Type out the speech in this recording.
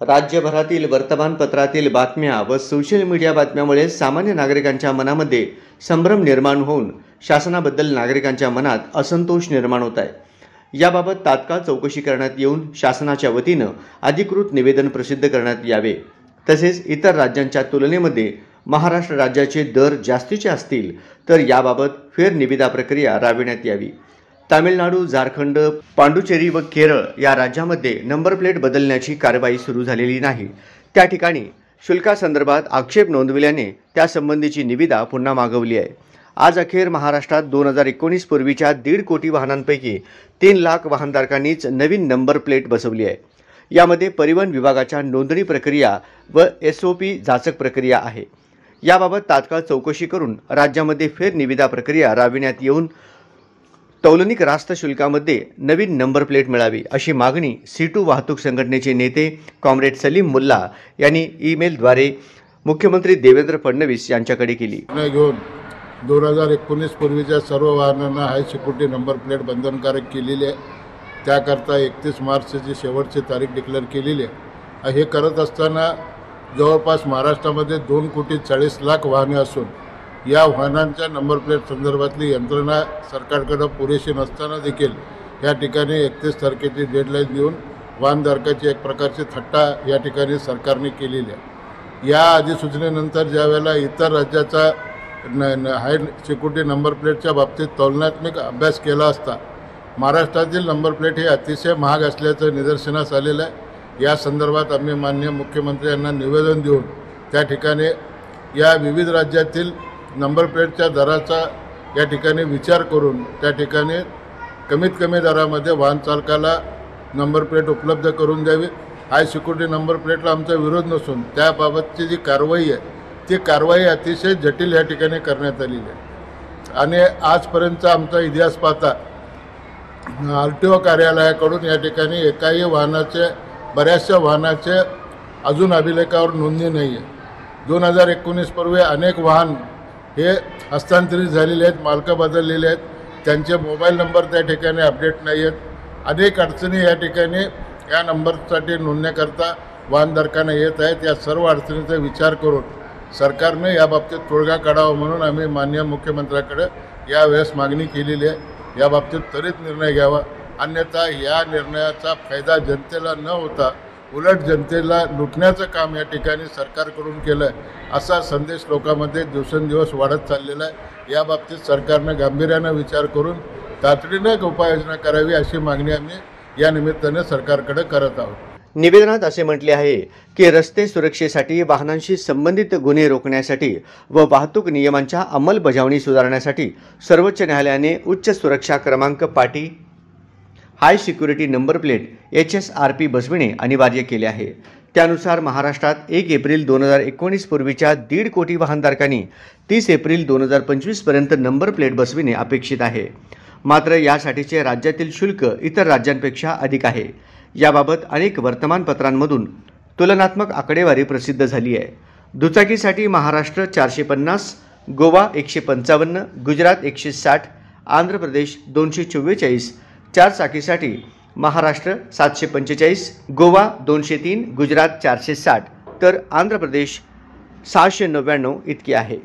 राज्यभरातील वर्तमानपत्रातील बातम्या व सोशल मीडिया बातम्यामुळे सामान्य नागरिकांच्या मनामध्ये संभ्रम निर्माण होऊन शासनाबद्दल नागरिकांच्या मनात असंतोष निर्माण होत आहे। याबाबत तात्काळ चौकशी करण्यात येऊन शासनाच्या वतीनं अधिकृत निवेदन प्रसिद्ध करण्यात यावे। तसेच इतर राज्यांच्या तुलनेमध्ये महाराष्ट्र राज्याचे दर जास्तीचे असतील तर याबाबत फेरनिविदा प्रक्रिया राबविण्यात यावी। तामिळनाडू, झारखंड, पांडुचेरी व केरळ या राज्यामध्ये नंबर प्लेट बदलण्याची कारवाई सुरू झालेली नाही। त्या ठिकाणी शुल्कासंदर्भात आक्षेप नोंदविल्याने त्यासंबंधीची निविदा पुन्हा मागवली आहे। आज अखेर महाराष्ट्रात 2019 पूर्वीच्या 1.5 कोटी वाहनांपैकी 3 लाख वाहनधारकांनीच नवीन नंबर प्लेट बसवली आहे। यामध्ये परिवहन विभागाच्या नोंदणी प्रक्रिया व SOP जाचक प्रक्रिया आहे। याबाबत तात्काळ चौकशी करून राज्यामध्ये फेरनिविदा प्रक्रिया राबविण्यात येऊन तौलनिक रास्त शुल्कामध्ये नवीन नंबर प्लेट मिळावी अशी मागणी C2 वाहतूक संघटनेचे नेते कॉम्रेड सलीम मुल्ला यांनी ईमेलद्वारे मुख्यमंत्री देवेंद्र फडणवीस यांच्याकडे केली। 2019 पूर्वीच्या सर्व वाहनांना हाय सिक्युरिटी नंबर प्लेट बंधनकारक केलेली आहे। त्याकरता 31 मार्चची शेवटची तारीख डिक्लेअर केलेली आहे। हे करत असताना जवळपास महाराष्ट्रामध्ये 2 कोटी 40 लाख वाहने असून या वाहनांच्या नंबर प्लेट संदर्भातली यंत्रणा सरकारकडे पुरेशी नसताना देखील या ठिकाणी 31 तारखेची डेडलाईन देऊन वाहनधारकाची एक प्रकारची थट्टा या ठिकाणी सरकारने केलेली आहे। या अधिसूचनेनंतर ज्यावेळेला इतर राज्याचा हाय सिक्युरिटी नंबर प्लेटच्या बाबतीत तुलनात्मक अभ्यास केला असता महाराष्ट्रातील नंबर प्लेट हे अतिशय महाग असल्याचं निदर्शनास आलेलं आहे। या संदर्भात आम्ही माननीय मुख्यमंत्री यांना निवेदन देऊन त्या ठिकाणी या विविध राज्यातील नंबर प्लेटच्या दराचा या ठिकाणी विचार करून त्या ठिकाणी कमीत कमी दरामध्ये वाहन चालकाला नंबर प्लेट उपलब्ध करून द्यावी। हाय सिक्युरिटी नंबर प्लेटला आमचा विरोध नसून त्याबाबतची जी कारवाई आहे ती कारवाई अतिशय जटिल या ठिकाणी करण्यात आलेली आहे। आणि आजपर्यंतचा आमचा इतिहास पाहता RTO कार्यालयाकडून या ठिकाणी एकाही वाहनाचे बऱ्याचशा वाहनाचे अजून अभिलेखावर नोंदणी नाही आहे। 2019 पूर्वी अनेक वाहन हे हस्तांतरित झालेले आहेत, मालकं बदललेले आहेत, त्यांचे मोबाईल नंबर त्या ठिकाणी अपडेट नाही आहेत। अनेक अडचणी या ठिकाणी या नंबरसाठी नोंदण्याकरता वाहनधारकांना येत आहेत। या सर्व अडचणींचा विचार करून सरकारने याबाबतीत तोडगा काढावा म्हणून आम्ही माननीय मुख्यमंत्र्यांकडे यावेळेस मागणी केलेली आहे। याबाबतीत त्वरित निर्णय घ्यावा, अन्यथा या निर्णयाचा फायदा जनतेला न होता उलट जनतेला लुटण्याचं काम या ठिकाणी सरकारकडून केलं आहे असा संदेश लोकांमध्ये दिवसेंदिवस वाढत चाललेला आहे। याबाबतीत सरकारने गांभीर्याने विचार करून तातडीने उपाययोजना करावी अशी मागणी आम्ही या निमित्ताने सरकारकडे करत आहोत। निवेदनात असे म्हटले आहे की रस्ते सुरक्षेसाठी, वाहनांशी संबंधित गुन्हे रोखण्यासाठी व वाहतूक नियमांच्या अंमलबजावणी सुधारण्यासाठी सर्वोच्च न्यायालयाने उच्च सुरक्षा क्रमांक पाटी हाय सिक्युरिटी नंबर प्लेट HSRP बसविणे अनिवार्य केले आहे। त्यानुसार महाराष्ट्रात 1 एप्रिल 2019 पूर्वीच्या 1.5 कोटी वाहनधारकांनी 30 एप्रिल 2025 पर्यंत नंबर प्लेट बसविणे अपेक्षित आहे। मात्र यासाठीचे राज्यातील शुल्क इतर राज्यांपेक्षा अधिक आहे। याबाबत अनेक वर्तमानपत्रांमधून तुलनात्मक आकडेवारी प्रसिद्ध झाली आहे। दुचाकीसाठी महाराष्ट्र 450, गोवा 155, गुजरात 160, आंध्र प्रदेश 244, 4 चाकीसाठी महाराष्ट्र 745, गोवा 203, गुजरात 460 तर आंध्र प्रदेश 699 इतकी आहे।